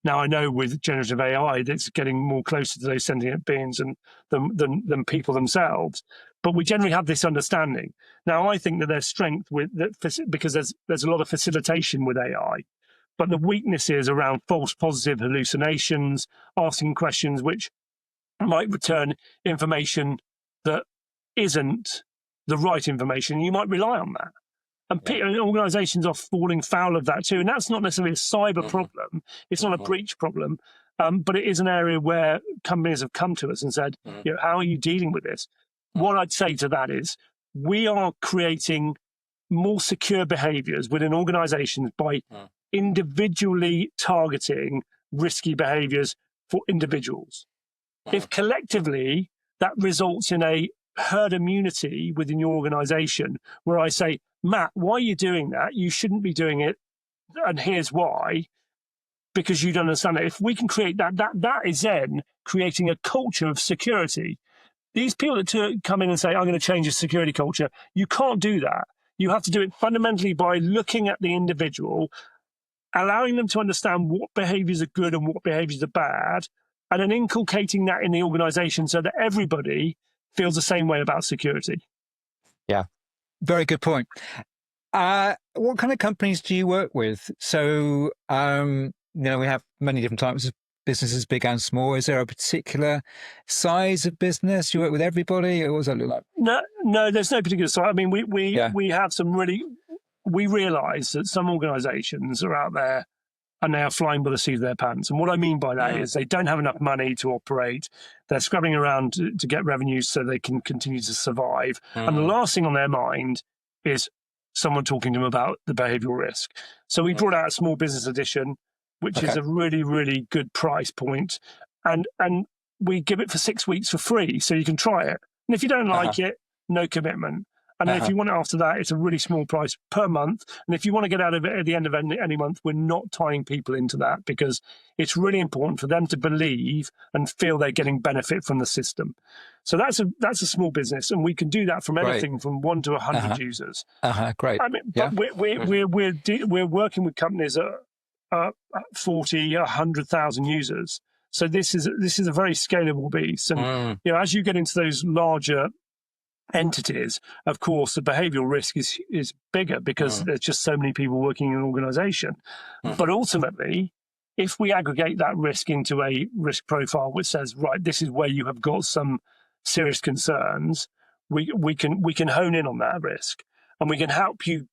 S2: Now, I know with generative AI, that's getting more closer to those sentient beings than people themselves. But we generally have this understanding. Now, I think that there's strength with that because there's a lot of facilitation with AI, but the weakness is around false positive hallucinations, asking questions which might return information that isn't the right information. You might rely on that. And organizations are falling foul of that too. And that's not necessarily a cyber problem. It's not a breach problem. But it is an area where companies have come to us and said, how are you dealing with this? What I'd say to that is we are creating more secure behaviors within organizations by individually targeting risky behaviors for individuals. If collectively that results in a herd immunity within your organization, where I say, Matt, why are you doing that? You shouldn't be doing it. And here's why. Because you don't understand it. If we can create that is then creating a culture of security. These people that come in and say, I'm going to change the security culture, you can't do that. You have to do it fundamentally by looking at the individual, allowing them to understand what behaviors are good and what behaviors are bad, and then inculcating that in the organization so that everybody feels the same way about security.
S1: Yeah. Very good point. What kind of companies do you work with? So, we have many different types of businesses, big and small. Is there a particular size of business you work with everybody, or what does that look like?
S2: No, there's no particular size. I mean, we have some really. We realise that some organisations are out there and they are flying by the seat of their pants. And what I mean by that is they don't have enough money to operate. They're scrabbling around to get revenues so they can continue to survive. And the last thing on their mind is someone talking to them about the behavioural risk. So we brought out a small business edition, which is a really, really good price point. And we give it for 6 weeks for free, so you can try it. And if you don't like it, no commitment. And then if you want it after that, it's a really small price per month. And if you want to get out of it at the end of any month, we're not tying people into that, because it's really important for them to believe and feel they're getting benefit from the system. So that's a small business, and we can do that from
S1: Great.
S2: anything from 1 to 100 users.
S1: Great.
S2: I mean,
S1: Yeah.
S2: but we're working with companies at 40, 100,000 users. So this is a very scalable beast. And as you get into those larger entities, of course, the behavioral risk is bigger, because there's just so many people working in an organization. But ultimately, if we aggregate that risk into a risk profile which says, right, this is where you have got some serious concerns, we can hone in on that risk, and we can help you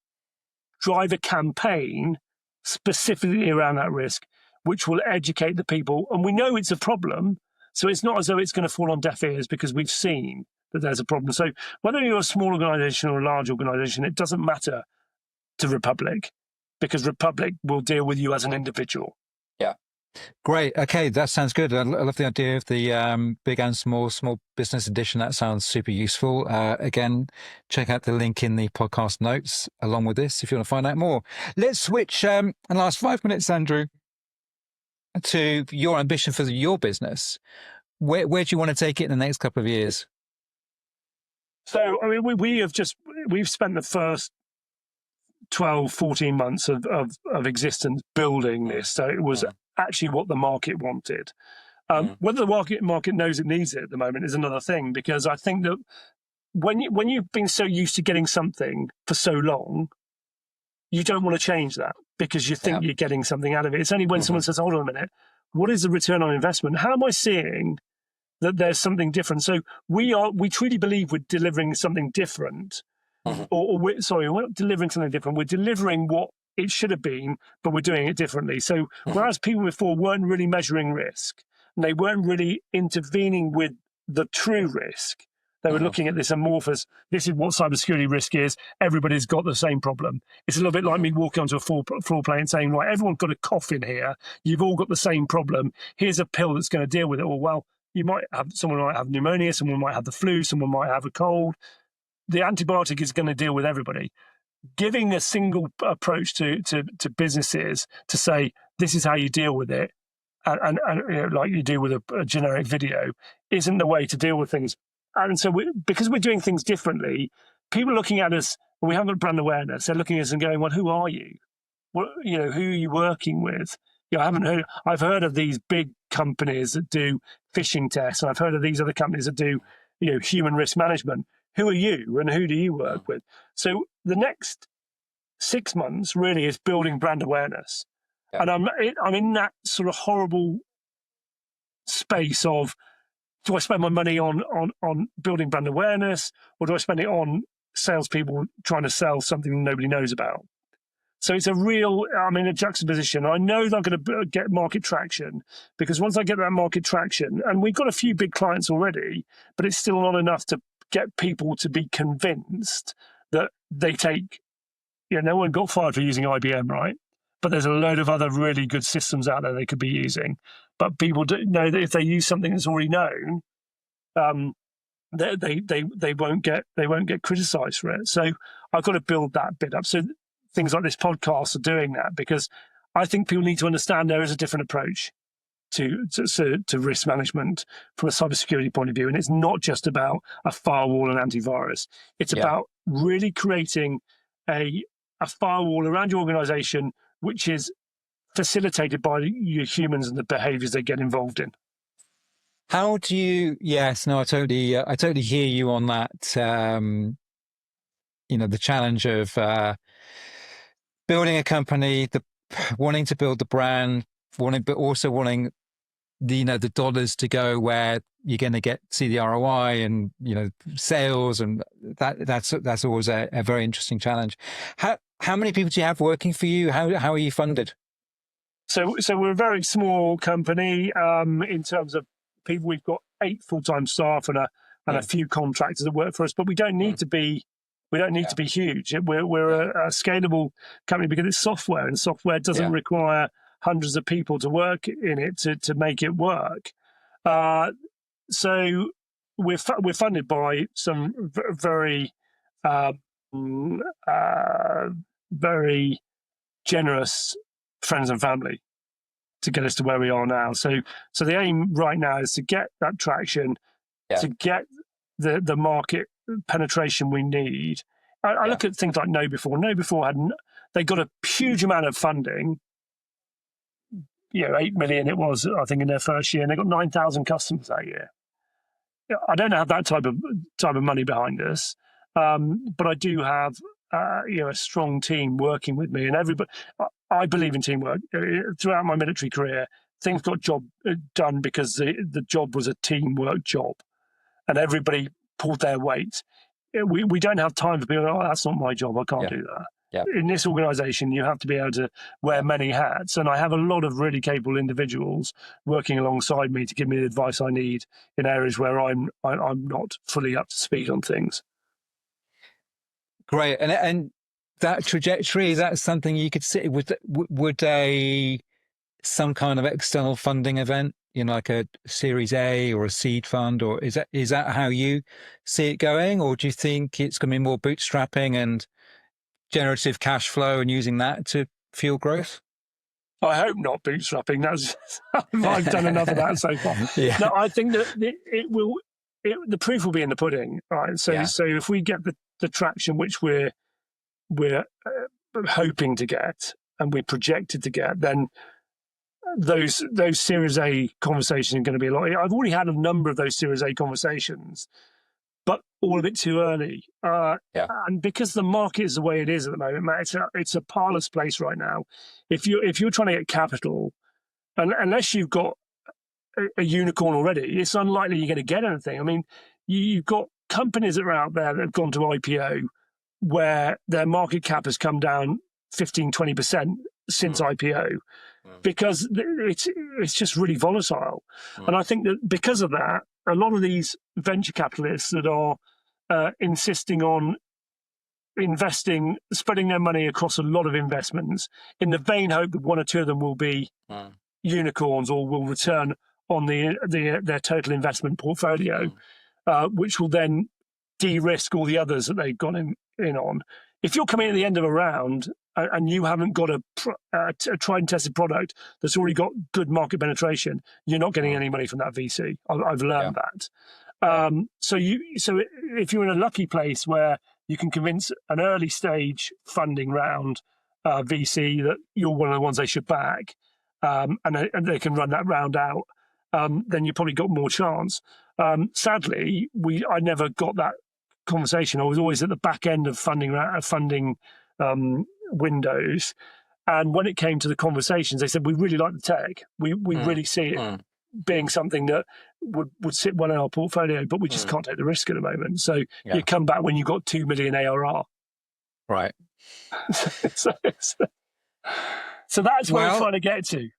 S2: drive a campaign specifically around that risk, which will educate the people. And we know it's a problem, so it's not as though it's going to fall on deaf ears, because we've seen that there's a problem. So whether you're a small organization or a large organization, it doesn't matter to Republic, because Republic will deal with you as an individual.
S1: Yeah. Great. Okay, that sounds good. I love the idea of the big and small business edition. That sounds super useful. Again, check out the link in the podcast notes along with this if you want to find out more. Let's switch in the last 5 minutes, Andrew, to your ambition for your business. Where do you want to take it in the next couple of years?
S2: So, I mean, we've spent the first 12, 14 months of existence building this. So it was actually what the market wanted. Whether the market knows it needs it at the moment is another thing, because I think that when you've been so used to getting something for so long, you don't want to change that, because you think you're getting something out of it. It's only when someone says, hold on a minute, what is the return on investment? How am I seeing that there's something different? So we truly believe we're delivering something different. We're not delivering something different. We're delivering what it should have been, but we're doing it differently. So whereas people before weren't really measuring risk, and they weren't really intervening with the true risk, they were looking at this amorphous, this is what cybersecurity risk is, everybody's got the same problem. It's a little bit like me walking onto a floor plane and saying, right, everyone's got a cough in here, you've all got the same problem, here's a pill that's going to deal with it. Or, well, someone might have pneumonia, someone might have the flu, someone might have a cold. The antibiotic is going to deal with everybody. Giving a single approach to businesses to say, this is how you deal with it, and like you do with a generic video, isn't the way to deal with things. And so because we're doing things differently, people are looking at us, and we haven't got brand awareness, they're looking at us and going, well, who are you? Who are you working with? I've heard of these big companies that do phishing tests, and I've heard of these other companies that do, human risk management. Who are you, and who do you work with? So the next 6 months really is building brand awareness. And I'm in that sort of horrible space of, do I spend my money on building brand awareness, or do I spend it on salespeople trying to sell something nobody knows about? So it's I'm in a juxtaposition. I know that I'm going to get market traction, because once I get that market traction, and we've got a few big clients already, but it's still not enough to get people to be convinced that they take, no one got fired for using IBM, right? But there's a load of other really good systems out there they could be using. But people do know that if they use something that's already known, they won't get criticized for it. So I've got to build that bit up. So things like this podcast are doing that, because I think people need to understand there is a different approach to risk management from a cybersecurity point of view. And it's not just about a firewall and antivirus. It's about really creating a firewall around your organization, which is facilitated by your humans and the behaviors they get involved in.
S1: How do you? Yes, no, I totally hear you on that. The challenge of building a company, wanting to build the brand, but also wanting the dollars to go where you're going to see the ROI and sales, and that's always a very interesting challenge. How many people do you have working for you? How are you funded?
S2: So we're a very small company in terms of people. We've got 8 full-time staff and a few contractors that work for us, but we don't need to be. We don't need to be huge. We're a scalable company because it's software, and software doesn't require hundreds of people to work in it to make it work. So we're funded by some very very generous friends and family to get us to where we are now. So the aim right now is to get that traction, to get the market penetration we need. I look at things like KnowBe4. KnowBe4 they got a huge amount of funding. 8 million it was, I think, in their first year, and they got 9,000 customers that year. I don't have that type of money behind us, but I do have a strong team working with me, and everybody. I believe in teamwork. Throughout my military career, things got done because the job was a teamwork job, and everybody pulled their weight. We don't have time for people. Oh, that's not my job. I can't do that.
S1: Yeah.
S2: In this organisation, you have to be able to wear many hats, and I have a lot of really capable individuals working alongside me to give me the advice I need in areas where I'm not fully up to speed on things.
S1: Great, and that trajectory, is that something you could see? Would some kind of external funding event, like a Series A or a seed fund, or is that how you see it going, or do you think it's going to be more bootstrapping and generative cash flow and using that to fuel growth?
S2: I hope not bootstrapping. I've done enough of that so far.
S1: Yeah.
S2: No, I think that the proof will be in the pudding, right? So if we get the traction which we're hoping to get and we're projected to get, then those Series A conversations are going to be a lot. I've already had a number of those Series A conversations, but all a bit too early. And because the market is the way it is at the moment, Matt, it's a parlous place right now. If you're trying to get capital, unless you've got a unicorn already, it's unlikely you're going to get anything. I mean, you've got companies that are out there that have gone to IPO where their market cap has come down 15-20% since IPO because it's just really volatile. And I think that because of that, a lot of these venture capitalists that are insisting on investing, spreading their money across a lot of investments in the vain hope that one or two of them will be unicorns or will return on their total investment portfolio, which will then de-risk all the others that they've gone in on. If you're coming at the end of a round and you haven't got a tried and tested product that's already got good market penetration, you're not getting any money from that VC. I've learned that. So if you're in a lucky place where you can convince an early stage funding round VC that you're one of the ones they should back, and they can run that round out, then you probably got more chance. Sadly, I never got that conversation. I was always at the back end of funding windows, and when it came to the conversations, they said, "We really like the tech. We really see it being something that would sit well in our portfolio, but we just can't take the risk at the moment." So you come back when you've got 2 million ARR.
S1: Right.
S2: so that's where we're trying to get to.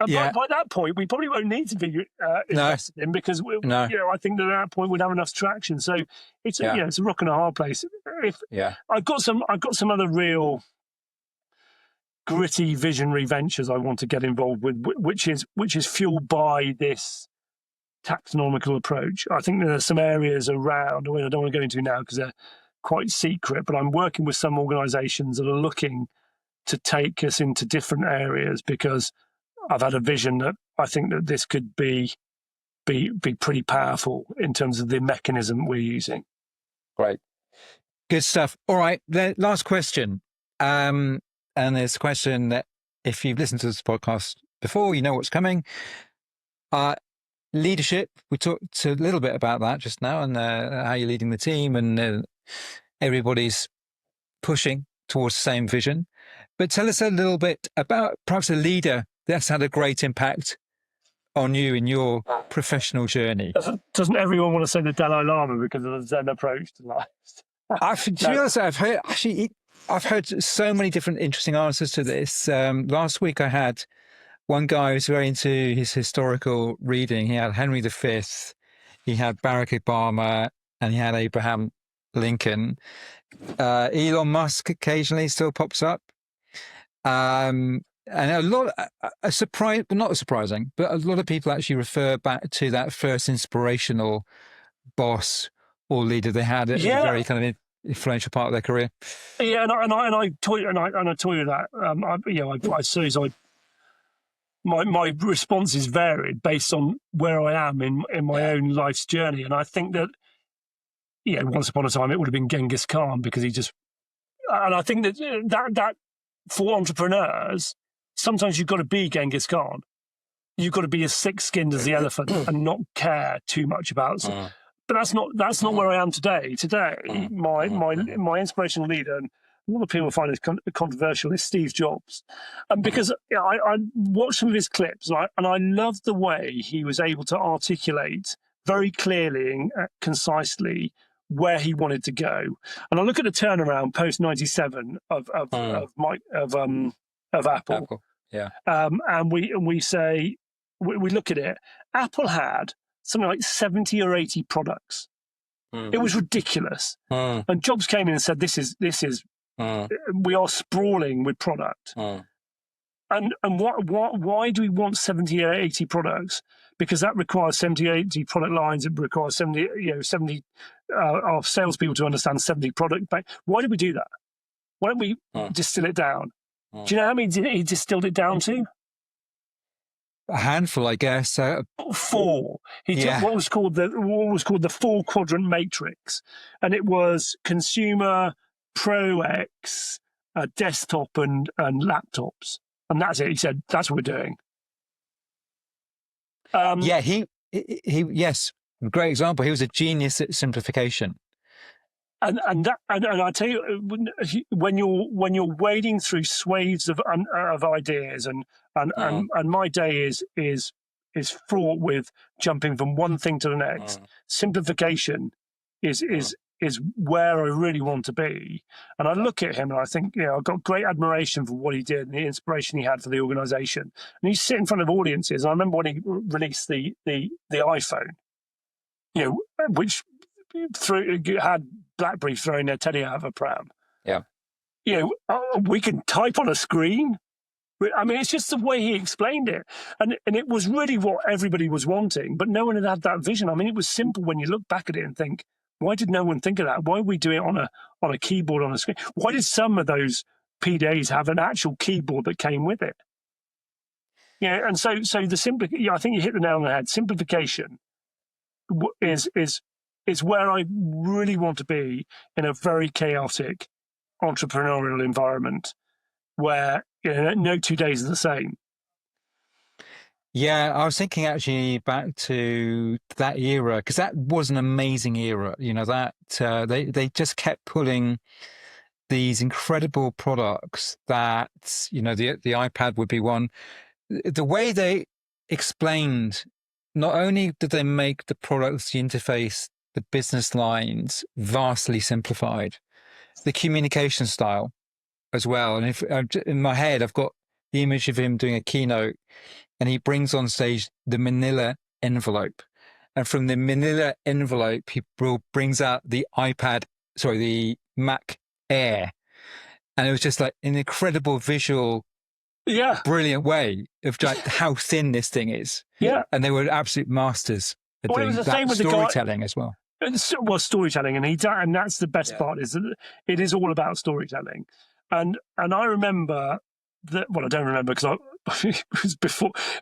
S2: And by that point, we probably won't need to be invested in because I think that at that point we'd have enough traction. So it's it's a rock and a hard place. I've got some other real gritty visionary ventures I want to get involved with, which is fueled by this taxonomical approach. I think there are some areas around, I don't want to go into now because they're quite secret, but I'm working with some organisations that are looking to take us into different areas because I've had a vision that I think that this could be pretty powerful in terms of the mechanism we're using.
S1: Great. Good stuff. All right. The last question. And there's a question that if you've listened to this podcast before, you know what's coming. Leadership. We talked a little bit about that just now and how you're leading the team and everybody's pushing towards the same vision. But tell us a little bit about perhaps a leader that's had a great impact on you in your professional journey.
S2: Doesn't everyone want to say the Dalai Lama because of the Zen approach to life?
S1: To be honest, I've heard so many different interesting answers to this. Last week I had one guy who's very into his historical reading. He had Henry V, he had Barack Obama, and he had Abraham Lincoln. Elon Musk occasionally still pops up. And a lot, not surprising, but a lot of people actually refer back to that first inspirational boss or leader they had. It was very kind of influential part of their career.
S2: Yeah, and I told you that I suppose my responses varied based on where I am in my own life's journey, and I think that once upon a time it would have been Genghis Khan because he just, and I think that for entrepreneurs sometimes you've got to be Genghis Khan. You've got to be as thick-skinned as the elephant and not care too much about. But that's not where I am today. Today, my inspirational leader, and a lot of people find it controversial, is Steve Jobs, and because I watched some of his clips, and I loved the way he was able to articulate very clearly and concisely where he wanted to go. And I look at the turnaround post '97 of Apple.
S1: Yeah.
S2: And we say, we look at it, Apple had something like 70 or 80 products. It was ridiculous. And Jobs came in and said, this is we are sprawling with product. And why do we want 70 or 80 products? Because that requires 70 or 80 product lines. It requires 70 our salespeople to understand 70 product. Why did we do that? Why don't we distill it down? Do you know how many he distilled it down to?
S1: A handful, I guess.
S2: 4. He took what was called the 4-quadrant matrix, and it was consumer, Pro X, desktop, and laptops, and that's it. He said that's what we're doing.
S1: Yes, great example. He was a genius at simplification.
S2: And I tell you, when you're wading through swathes of ideas, and my day is fraught with jumping from one thing to the next. Simplification is where I really want to be. And I look at him and I think, I've got great admiration for what he did and the inspiration he had for the organization. And you sit in front of audiences. And I remember when he released the iPhone, which had BlackBerry throwing their teddy out of a pram.
S1: Yeah.
S2: We can type on a screen. I mean, it's just the way he explained it. And it was really what everybody was wanting, but no one had that vision. I mean, it was simple when you look back at it and think, why did no one think of that? Why would we do it on a keyboard on a screen? Why did some of those PDAs have an actual keyboard that came with it? And so I think you hit the nail on the head. Simplification is where I really want to be in a very chaotic entrepreneurial environment where no 2 days are the same.
S1: Yeah, I was thinking actually back to that era, because that was an amazing era. That they just kept pulling these incredible products that, the iPad would be one. The way they explained, not only did they make the products, the interface, the business lines vastly simplified, the communication style as well. And if in my head, I've got the image of him doing a keynote and he brings on stage the manila envelope. And from the manila envelope, he brings out the Mac Air. And it was just like an incredible visual, brilliant way of like how thin this thing is.
S2: Yeah.
S1: And they were absolute masters at doing that storytelling as well.
S2: Well, storytelling, and that's the best part, is that it is all about storytelling. And I remember that, well, I don't remember because it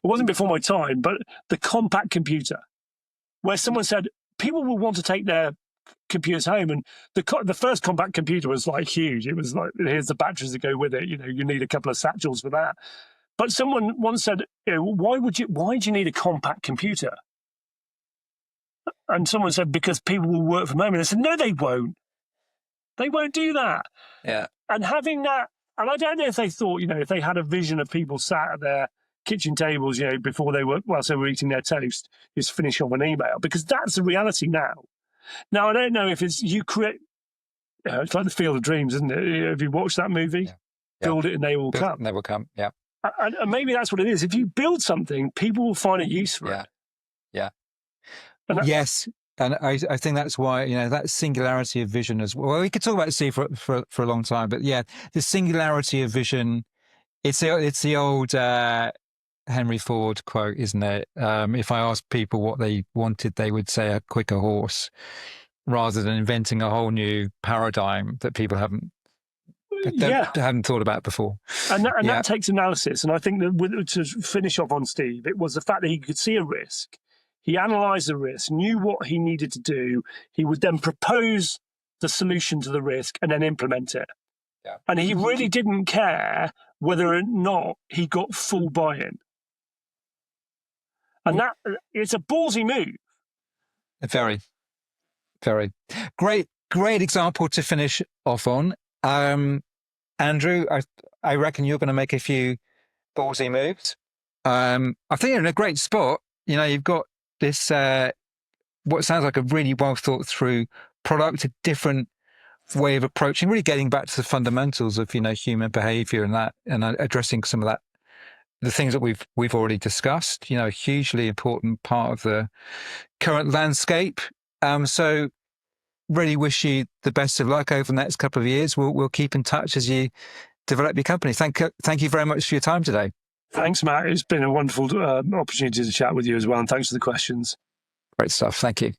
S2: wasn't before my time, but the compact computer, where someone said people will want to take their computers home, and the first compact computer was like huge. It was like, here's the batteries that go with it. You need a couple of satchels for that. But someone once said, why do you need a compact computer? And someone said, because people will work from home. And I said, no, they won't. They won't do that.
S1: Yeah.
S2: And having that, and I don't know if they thought, if they had a vision of people sat at their kitchen tables, before whilst they were eating their toast, just finish off an email, because that's the reality now. Now, I don't know if it's, it's like the Field of Dreams, isn't it? Have you watched that movie? Build it and they will come.
S1: They will come, yeah.
S2: And maybe that's what it is. If you build something, people will find a use for it.
S1: Yeah. Yes. And I think that's why, that singularity of vision as well. We could talk about C for a long time, but the singularity of vision, it's the old Henry Ford quote, isn't it? If I asked people what they wanted, they would say a quicker horse. rather than inventing a whole new paradigm that people haven't
S2: Yeah,
S1: thought about before.
S2: and
S1: Yeah,
S2: that takes analysis. And I think that to finish off on Steve, it was the fact that he could see a risk, he analysed the risk, knew what he needed to do. He would then propose the solution to the risk and then implement it.
S1: yeah.
S2: And he really didn't care whether or not he got full buy-in. And that it's a ballsy move.
S1: Very, very great example to finish off on. Andrew, I reckon you're going to make a few ballsy moves. I think you're in a great spot. You know, you've got this what sounds like a really well thought through product, a different way of approaching, really getting back to the fundamentals of human behavior and that, and addressing some of that, the things that we've already discussed. A hugely important part of the current landscape. So really wish you the best of luck over the next couple of years. We'll keep in touch as you develop your company. Thank you very much for your time today.
S2: Thanks, Matt. It's been a wonderful opportunity to chat with you as well. And thanks for the questions.
S1: Great stuff. Thank you.